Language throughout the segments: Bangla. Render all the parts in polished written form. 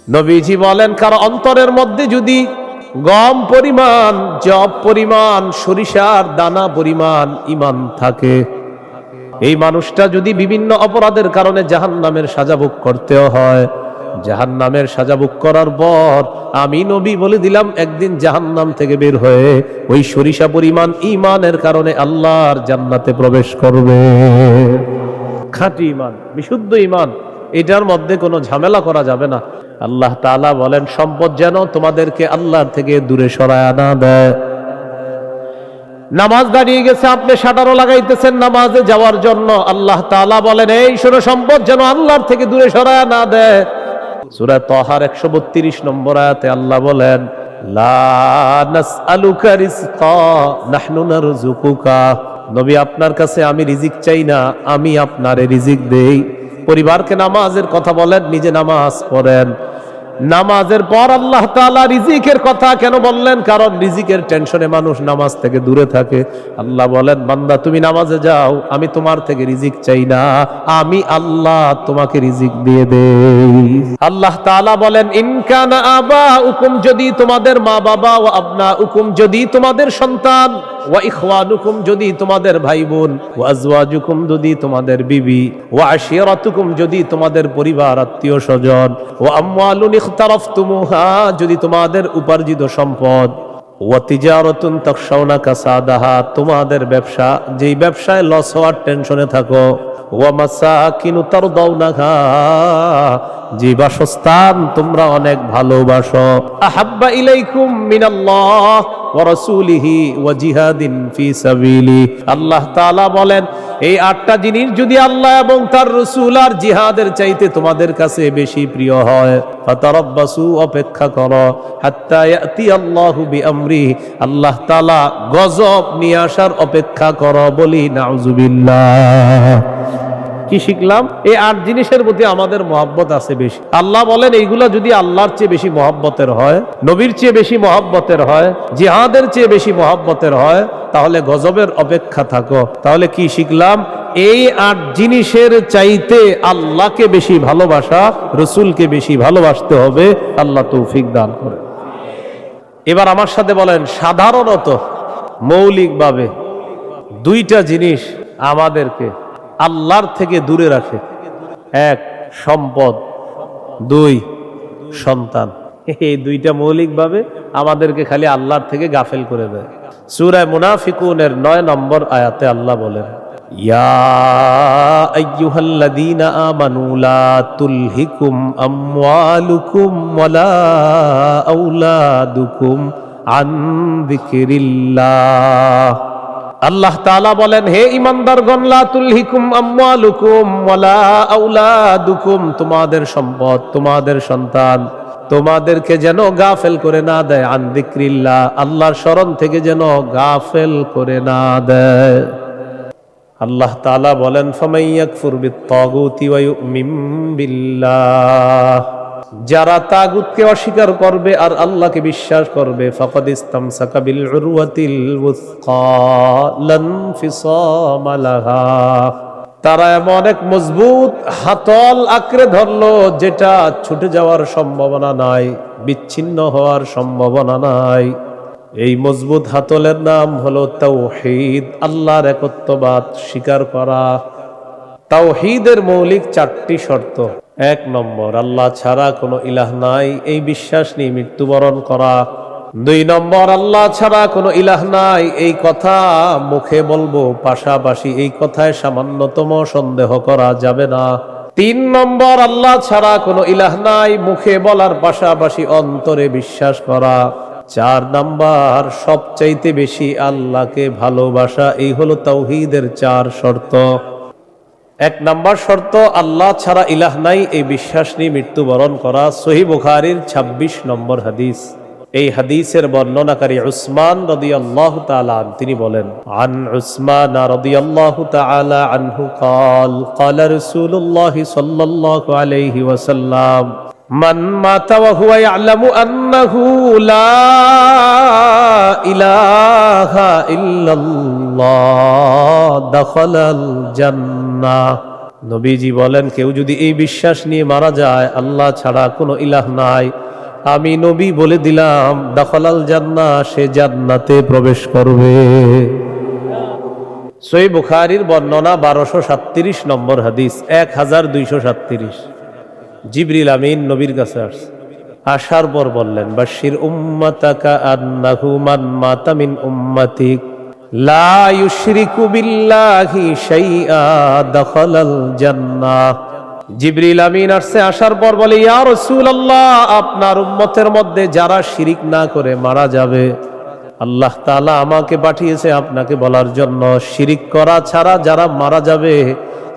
নবীজি বলেন, কারো অন্তরের মধ্যে যদি গম পরিমাণ, জব পরিমাণ, সরিষার দানা পরিমাণ ঈমান থাকে, এই মানুষটা যদি বিভিন্ন অপরাধের কারণে জাহান্নামের সাজা ভোগ করতেও হয়, জাহান্নামের সাজা ভোগ করার পর আমি নবী বলে দিলাম, একদিন জাহান্নাম থেকে বের হয়ে ওই সরিষা পরিমাণ ঈমানের কারণে আল্লাহর জান্নাতে প্রবেশ করবে। খাঁটি ঈমান, বিশুদ্ধ ঈমান, এটার মধ্যে কোনো ঝামেলা করা যাবে না। আল্লাহ তাআলা বলেন, সম্পদ যেন তোমাদেরকে আল্লাহর থেকে দূরে সরায় না দেয়। নামাজ দাঁড়িয়ে গেছে, আপনি শাটারও লাগাইতেছেন নামাজে যাওয়ার জন্য, আল্লাহ তাআলা বলেন, এই শোনো, সম্পদ যেন আল্লাহর থেকে দূরে সরায় না দেয়। সূরা তাহার 132 নম্বর আয়াতে আল্লাহ বলেন, লা নাসআলুকা রিজকা নাহনু নারযুকুকা। নবী, আপনার কাছে আমি রিজিক চাই না, আমি আপনারে রিজিক দেই। পরিবারকে নামাজের কথা বলেন, নিজে নামাজ পড়েন। নামাজের পর আল্লাহ তাআলা রিজিকের কথা কেন বললেন? কারণ রিজিকের টেনশনে মানুষ নামাজ থেকে দূরে থাকে। আল্লাহ বলেন, বান্দা তুমি নামাজে যাও, আমি তোমার থেকে রিজিক চাই না, আমি আল্লাহ তোমাকে রিজিক দিয়ে দেই। আল্লাহ তাআলা বলেন, ইন কানা আবাউকুম, যদি তোমাদের মা বাবা, ওয়া আবনাউকুম, যদি তোমাদের সন্তান, ওয়া ইখওয়ানুকুম, যদি তোমাদের ভাই বোন, ওয়া আজওয়াজুকুম, যদি তোমাদের বিবি, ওয়া আশিরাতুকুম, যদি তোমাদের পরিবার আত্মীয় স্বজন, ওয়া আমওয়ালুন ইখতারাফতুমুহা, যদি তোমাদের উপার্জিত সম্পদ, ওয়া তিজারাতুন তাখশাউনা কাসাদাহা, তোমাদের ব্যবসা, যেই ব্যবসায় লস হওয়ার টেনশনে থাকো, ওয়া মাসাকিনু তারদাউনাহা, যে বাসস্থান তোমরা অনেক ভালোবাসো, আহাব্বা ইলাইকুম মিনাল্লাহ ওয়া রাসূলিহি ওয়া জিহাদিন ফি সাবিলি। আল্লাহ তাআলা বলেন, এই 8টা জিনিস যদি আল্লাহ এবং তার রাসূল আর জিহাদের চাইতে তোমাদের কাছে বেশি প্রিয় হয়, ফাতারাব্বাসু, অপেক্ষা করো, হাত্তা ইয়াতি আল্লাহু বিআমরি, আল্লাহ তাআলা গজব নিয়ে আসার অপেক্ষা করো। বলি নাউযুবিল্লাহ। কি শিখলাম? এই 8 জিনিসের প্রতি আমাদের মহব্বত আছে বেশি। আল্লাহ বলেন, এইগুলা যদি আল্লাহর চেয়ে বেশি মহব্বতের হয়, নবীর চেয়ে বেশি মহব্বতের হয়, জিহাদের চেয়ে বেশি মহব্বতের হয়, তাহলে গজবের অপেক্ষা থাকো। তাহলে কি শিখলাম? এই 8 জিনিসের চাইতে আল্লাহকে বেশি ভালোবাসা, রসুলকে বেশি ভালোবাসতে হবে। আল্লাহ তৌফিক দান করে। এবার আমার সাথে বলেন, সাধারণত মৌলিকভাবে 2টা জিনিস আমাদেরকে আল্লাহর থেকে দূরে রাখে। 1, সম্পদ, 2, সন্তান। এই 2টা মৌলিকভাবে আমাদেরকে খালি আল্লাহর থেকে গাফেল করে দেয়। সূরা মুনাফিকুনের 9 নম্বর আয়াতে আল্লাহ বলেন, ইয়া আইয়ুহাল্লাযীনা আমানু লা তুলহিকুম আমওয়ালুকুম ওয়ালা আওলাদুকুম আন যিকরিল্লাহ। আল্লাহ তাআলা বলেন, হে ঈমানদারগণ, লা তুলহিকুম আমওয়ালুকুম ওয়ালা আওলাদুকুম, তোমাদের সম্পদ, তোমাদের সন্তান তোমাদেরকে যেন গাফেল করে না দেয়, আন যিকরিল্লাহ, আল্লাহর স্মরণ থেকে যেন গাফেল করে না দেয়। আল্লাহ তাআলা বলেন, ফামান ইয়াকফুর বিত-তাগুতি ওয়া ইউমিন বিল্লাহ, যারা তাগুতকে অস্বীকার করবে আর আল্লাহকে বিশ্বাস করবে, ফাকাদ ইসতামসাকা বিল উরওয়াতিল ওয়াসকা লা ইনফিসামা লাহা, তারা এমন এক মজবুত হাতল আঁকড়ে ধরলো যেটা ছুটে যাওয়ার সম্ভাবনা নাই, বিচ্ছিন্ন হওয়ার সম্ভাবনা নাই। এই মজবুত হাতলের নাম হলো তাওহীদ, আল্লাহর একত্ববাদ স্বীকার করা। তাওহীদের মৌলিক 4টি শর্ত। 1 নম্বর, আল্লাহ ছাড়া কোনো ইলাহ নাই, এই বিশ্বাস নিয়ে মৃত্যুবরণ করা। 2 নম্বর, আল্লাহ ছাড়া কোনো ইলাহ নাই, এই কথা মুখে বলবো, পাশাপাশি এই কথায় সামান্যতম সন্দেহ করা যাবে না। 3 নম্বর, আল্লাহ ছাড়া কোনো ইলাহ নাই, মুখে বলার পাশাপাশি অন্তরে বিশ্বাস করা। 4 নম্বর, সবচাইতে বেশি আল্লাহকে ভালোবাসা। এই হলো তাওহীদের 4 শর্ত। 1 নম্বর শর্ত, আল্লাহ ছাড়া ইলাহ নাই, এই বিশ্বাস নিয়ে মৃত্যুবরণ করা। সহিহ বুখারীর 26 নম্বর হাদিস। এই হাদিসের বর্ণনাকারী উসমান রাদিয়াল্লাহু তাআলা তিনি বলেন, আন উসমান রাদিয়াল্লাহু তাআলা আনহু قال قال رسول الله صلى الله عليه وسلم من مات وهو يعلم أنه لا إله إلا الله دخل الجنة নবীজি বলেন, কেউ যদি এই বিশ্বাস নিয়ে মারা যায় আল্লাহ ছাড়া কোনো ইলাহ নাই, আমি নবী বলে দিলাম দাখালাল জান্নাহ, সে জান্নাতে প্রবেশ করবে। সহিহ বুখারীর বর্ণনা 1237 নম্বর হাদিস, 1237। জিবরিল আমিন নবীর কাছে আসছে, আসার পর বললেন, বাশির উম্মাতাকা আন্নাহু মান মাতা মিন উম্মাতিক লা ইউশরিকু বিল্লাহি শাইআ দাখালাল জান্নাহ। জিবরিল আমিন আসছে, আসার পর বলে, ইয়া রাসূলুল্লাহ, আপনার উম্মতের মধ্যে যারা শিরিক না করে মারা যাবে, আল্লাহ তাআলা আমাকে পাঠিয়েছে আপনাকে বলার জন্য, শিরিক করা ছাড়া যারা মারা যাবে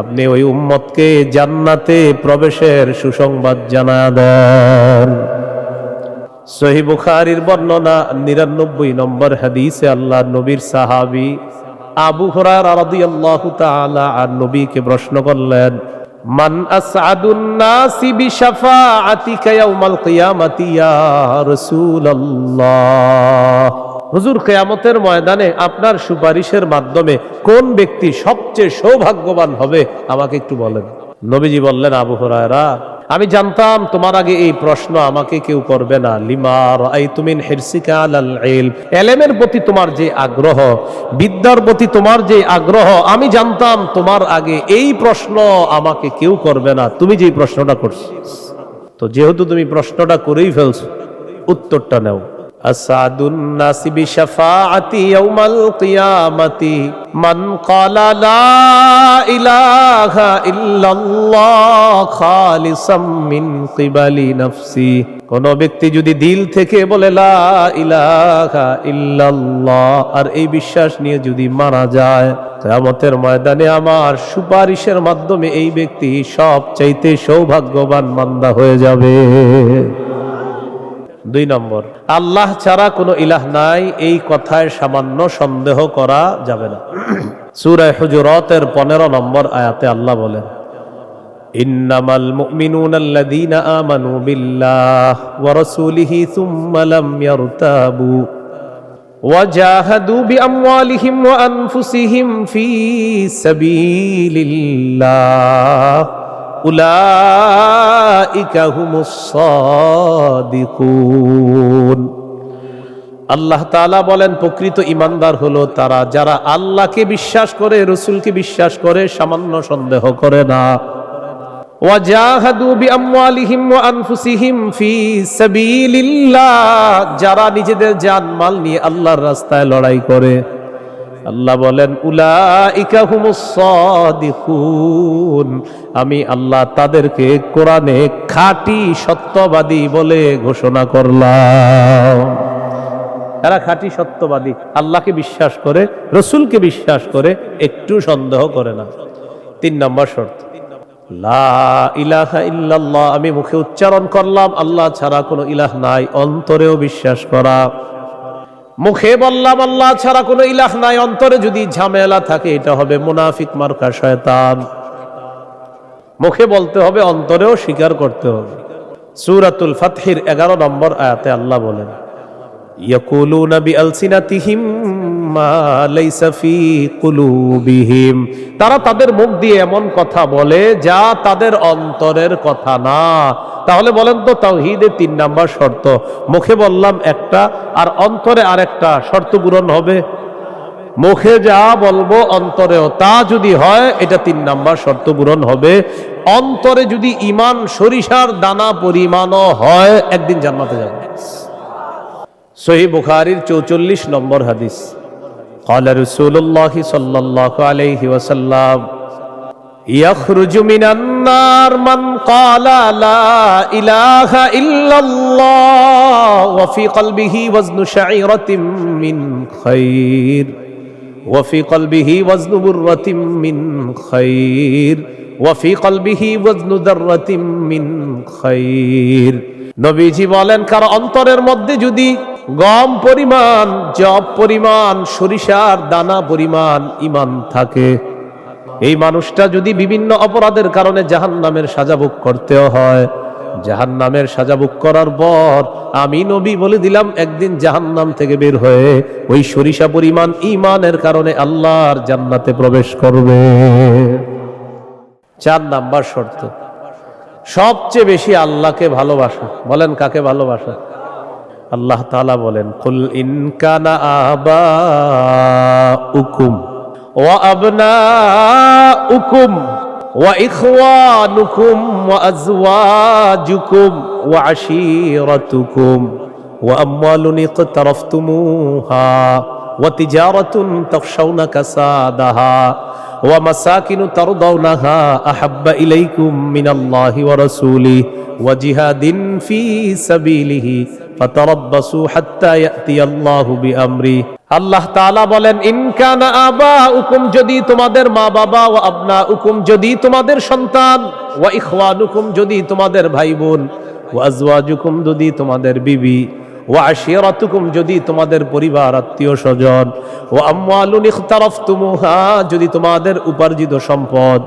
আপনি ওই উম্মতকে জান্নাতে প্রবেশের সুসংবাদ জানায় দেন। সহিহ বুখারীর বর্ণনা 99 নম্বর হাদিসে আল্লাহর নবীর সাহাবী আবু হুরায়রা রাদিয়াল্লাহু তাআলা আন নবীকে প্রশ্ন করলেন, মান আসআদুন নাসি বিশাফাআতিকা ইয়াউমাল কিয়ামাতি ইয়া রাসূলুল্লাহ। হুজুর, কিয়ামতের ময়দানে আপনার সুপারিশের মাধ্যমে কোন ব্যক্তি সবচেয়ে সৌভাগ্যবান হবে আমাকে একটু বলেন। নবীজি বললেন, আবু হুরায়রা, আমি জানতাম তোমার আগে এই প্রশ্ন আমাকে কেউ করবে না। লিমা রাআইতু মিন হিরসিকা আলাল ইলম, ইলমের প্রতি তোমার যে আগ্রহ, বিদ্যার প্রতি তোমার যে আগ্রহ, আমি জানতাম তোমার আগে এই প্রশ্ন আমাকে কেউ করবে না, তুমি যে প্রশ্নটা করছো। তো যেহেতু তুমি প্রশ্নটা করেই ফেলছো, উত্তরটা নাও। আসাদুন নাসি বিশাফাআতি ইয়াউমাল কিয়ামাতি মান ক্বালা লা ইলাহা ইল্লাল্লাহ খালিসাম মিন কিবালি নাফসি। কোন ব্যক্তি যদি দিল থেকে বলে লা ইলাহা ইল্লাল্লাহ আর এই বিশ্বাস নিয়ে যদি মারা যায়, কিয়ামতের ময়দানে আমার সুপারিশের মাধ্যমে এই ব্যক্তি সবচাইতে সৌভাগ্যবান বান্দা হয়ে যাবে। 2 নম্বর, আল্লাহ ছাড়া কোনো ইলাহ নাই, এই কথায় সামান্য সন্দেহ করা যাবে না। সূরা হুজুরাতের 15 নম্বর আয়াতে আল্লাহ বলেন, ইন্নামাল মুমিনুনা আল্লাযীনা আমানু বিল্লাহি ওয়া রাসূলিহি সুম্মা লাম ইয়ারতাবু ওয়া জাহাদু বিআমওয়ালিহিম ওয়া আনফুসিহিম ফী সাবিলিল্লাহ উলাইকা হুমুস সাদিকুন। আল্লাহ তাআলা বলেন, প্রকৃত ঈমানদার হলো তারা যারা আল্লাহকে বিশ্বাস করে, রাসূলকে বিশ্বাস করে, সামান্য সন্দেহ করে না। ওয়া জাহাদু বিআমওয়ালিহিম ওয়া আনফুসিহিম ফী সাবিলিল্লাহ, যারা নিজেদের জান মাল নিয়ে আল্লাহর রাস্তায় লড়াই করে। আল্লাহ বলেন, উলাইকা হুমুস সাদিকুন, আমি আল্লাহ তাদেরকে কোরআনে খাঁটি সত্যবাদী বলে ঘোষণা করলাম। তারা খাঁটি সত্যবাদী, আল্লাহকে বিশ্বাস করে, রাসূলকে বিশ্বাস করে, একটু সন্দেহ করে না। 3 নম্বর শর্ত, লা ইলাহা ইল্লাল্লাহ, আমি মুখে উচ্চারণ করলাম আল্লাহ ছাড়া কোনো ইলাহ নাই, অন্তরেও বিশ্বাস করা। মুখে বললাম আল্লাহ ছাড়া কোনো ইলাহ নাই, অন্তরে যদি ঝামেলা থাকে এটা হবে মুনাফিক মার্কা শয়তান। মুখে বলতে হবে, অন্তরেও স্বীকার করতে হবে। সূরাতুল ফাতহির 11 নম্বর আয়াতে আল্লাহ বলেন, ইয়াকুলুনা বিআলসিনাতিহিম মা লাইসা ফি কুলুবিহিম, তারা তাদের মুখ দিয়ে এমন কথা বলে যা তাদের অন্তরের কথা না। তাহলে বলেন তো, তাওহীদের 3 নাম্বার শর্ত, মুখে বললাম একটা আর অন্তরে আরেকটা, শর্ত পূরণ হবে? মুখে যা বলবো অন্তরেও তা যদি হয়, এটা 3 নাম্বার শর্ত পূরণ হবে। অন্তরে যদি ঈমান সরিষার দানা পরিমাণও হয়, একদিন জান্নাতে যাবে। সহিহ বুখারীর 44 নম্বর হাদিস, ক্বালা রাসূলুল্লাহ সাল্লাল্লাহু আলাইহি ওয়াসাল্লাম, ইয়াখরুজু মিনান নার মান ক্বালা লা ইলাহা ইল্লাল্লাহ ওয়া ফি কলবিহি ওয়াজনু শাঈরাতিন মিন খায়র ওয়া ফি কলবিহি ওয়াজনু বুররাতিন মিন খায়র ওয়া ফি কলবিহি ওয়াজনু যাররাতিন মিন খায়র। নবীজি বলেন, কার অন্তরের মধ্যে যদি গম পরিমাণ, জব পরিমাণ, সরিষার দানা পরিমাণ ঈমান থাকে, এই মানুষটা যদি বিভিন্ন অপরাধের কারণে জাহান্নামের সাজা ভোগ করতেও হয়, জাহান্নামের সাজা ভোগ করার পর আমি নবী বলে দিলাম একদিন জাহান্নাম থেকে বের হয়ে ওই সরিষা পরিমাণ ঈমানের কারণে আল্লাহর জান্নাতে প্রবেশ করবে। 4 নাম্বার শর্ত, সবচেয়ে বেশি আল্লাহকে ভালোবাসা। বলেন কাকে ভালোবাসা? আল্লাহ তাআলা বলেন, কুল ইন কানা আবাউকুম ওয়া আবনাউকুম ওয়া ইখওয়ানুকুম ওয়া আজওয়াজুকুম ওয়া আশীরাতুকুম ওয়া আমওয়ালুন ইকতারাফতুমুহা ওয়া তিজারাতুন তাখশাউনা কাসাদাহা ওয়া মাসাকিনু তারদাউনাহা আহাব্বা ইলাইকুম মিনাল্লাহি ওয়া রাসূলিহি ওয়া জিহাদিন ফি সাবিলিহি ফাতারাব্বাসু হাত্তা ইয়াতিয়াল্লাহু বিআমরি। আল্লাহ তাআলা বলেন, ইন কানা আবাউকুম, যদি তোমাদের মা বাবা, ওয়া আবনাউকুম, যদি তোমাদের সন্তান, ওয়া ইখওয়ানুকুম, যদি তোমাদের ভাই বোন, ওয়া আজওয়াজুকুম, যদি তোমাদের বিবি, ওয়া আশীরাতুকুম, যদি তোমাদের পরিবার আত্মীয় স্বজন, ওয়া আমওয়ালুন ইখতারাফতুমুহা, যদি তোমাদের উপার্জিত সম্পদ,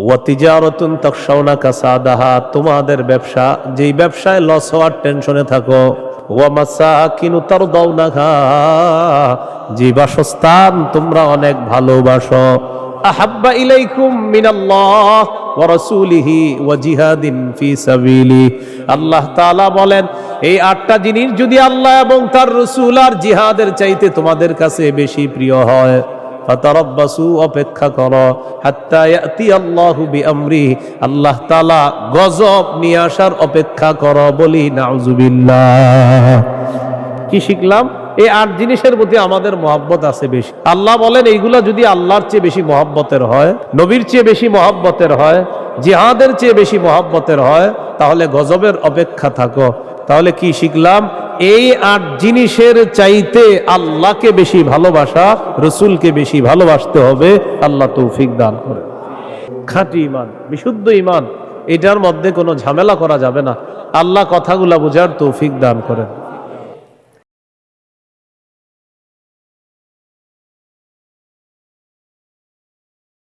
ওয়া তিজারাতুন তাখশাউনা কাসাদাহা, তোমাদের ব্যবসা, যেই ব্যবসায় লস হওয়ার টেনশনে থাকো, ওয়া মাসাকিনু তারদাউনাহা, যে বাসস্থান তোমরা অনেক ভালোবাসো, আহাব্বা ইলাইকুম মিনাল্লাহ ওয়া রাসূলিহি ওয়া জিহাদিন ফি সাবিলি। আল্লাহ তাআলা বলেন, এই 8টা জিনিস যদি আল্লাহ এবং তার রাসূল আর জিহাদের চাইতে তোমাদের কাছে বেশি প্রিয় হয়, ফাতারাব্বাসু, অপেক্ষা করো, হাত্তা ইয়াতিয়াল্লাহু বিআমরি, আল্লাহ তাআলা গজব নিয়ে আসার অপেক্ষা করো। বলি নাউজুবিল্লাহ। কি শিখলাম? এই 8 জিনিসের প্রতি আমাদের মহব্বত আছে বেশি। আল্লাহ বলেন, এইগুলা যদি আল্লাহর চেয়ে বেশি মহব্বতের হয়, নবীর চেয়ে বেশি মহব্বতের হয়, জিহাদের চেয়ে বেশি মহব্বতের হয়, তাহলে গজবের অপেক্ষা থাকো। তাহলে কি শিখলাম? এই 8 জিনিসের চাইতে আল্লাহকে বেশি ভালোবাসা, রসুলকে বেশি ভালোবাসতে হবে। আল্লাহ তৌফিক দান করে। খাঁটি ঈমান, বিশুদ্ধ ঈমান, এটার মধ্যে কোনো ঝামেলা করা যাবে না। আল্লাহ কথাগুলা বোঝার তৌফিক দান করেন।